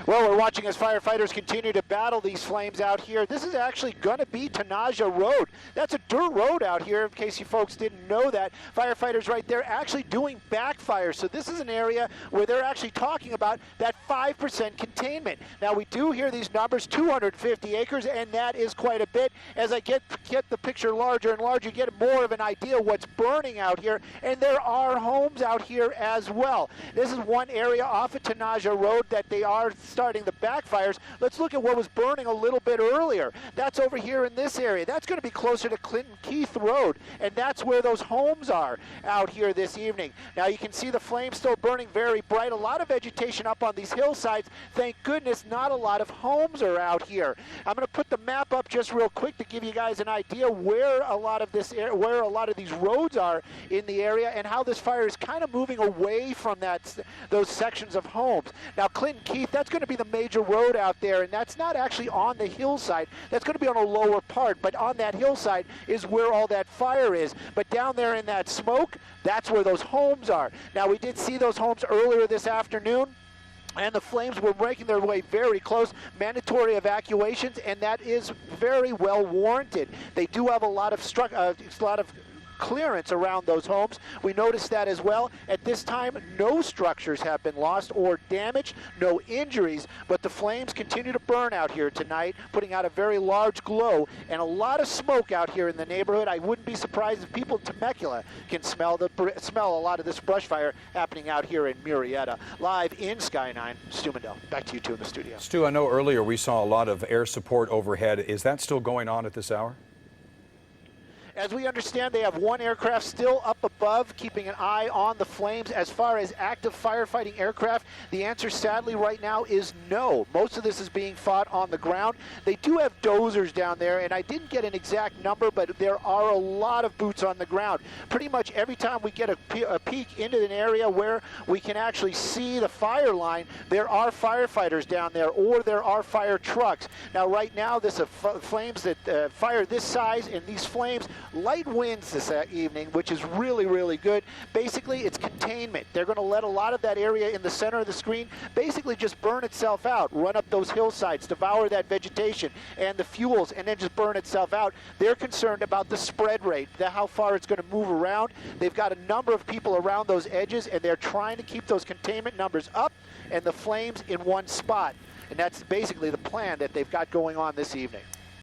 Well, we're watching as firefighters continue to battle these flames out here. This is actually going to be Tenaja Road. That's a dirt road out here, in case you folks didn't know that. Firefighters right there actually doing backfires. So this is an area where they're actually talking about that 5% containment. Now, we do hear these numbers, 250 acres, and that is quite a bit. As I get the picture larger and larger, you get more of an idea of what's burning out here, and there are homes out here as well. This is one area off of Tenaja Road that they are starting the backfires. Let's look at what was burning a little bit earlier. That's over here in this area. That's going to be closer to Clinton Keith Road, and that's where those homes are out here this evening. Now you can see the flames still burning very bright. A lot of vegetation up on these hillsides. Thank goodness not a lot of homes are out here. I'm going to put the map up just real quick to give you guys an idea where a lot of these roads are in the area and how this fire is kind of moving away from those sections of homes. Now Clinton Keith, that's going to be the major road out there, and that's not actually on the hillside. That's going to be on a lower part, but on that hillside is where all that fire is. But down there in that smoke, that's where those homes are. Now, we did see those homes earlier this afternoon, and the flames were making their way very close. Mandatory evacuations, and that is very well warranted. They do have a lot of clearance around those homes. We noticed that as well. At this time, no structures have been lost or damaged, no injuries, but the flames continue to burn out here tonight, putting out a very large glow and a lot of smoke out here in the neighborhood. I wouldn't be surprised if people in Temecula can smell a lot of this brush fire happening out here in Murrieta. Live in Sky 9, Stu Mandel. Back to you two in the studio. Stu, I know earlier we saw a lot of air support overhead. Is that still going on at this hour? As we understand, they have one aircraft still up above, keeping an eye on the flames. As far as active firefighting aircraft, the answer sadly right now is no. Most of this is being fought on the ground. They do have dozers down there, and I didn't get an exact number, but there are a lot of boots on the ground. Pretty much every time we get a peek into an area where we can actually see the fire line, there are firefighters down there, or there are fire trucks. Now right now, this flames that fire this size, and these flames, light winds this evening, which is really, really good. Basically, it's containment. They're going to let a lot of that area in the center of the screen basically just burn itself out, run up those hillsides, devour that vegetation and the fuels, and then just burn itself out. They're concerned about the spread rate, how far it's going to move around. They've got a number of people around those edges, and they're trying to keep those containment numbers up and the flames in one spot. And that's basically the plan that they've got going on this evening.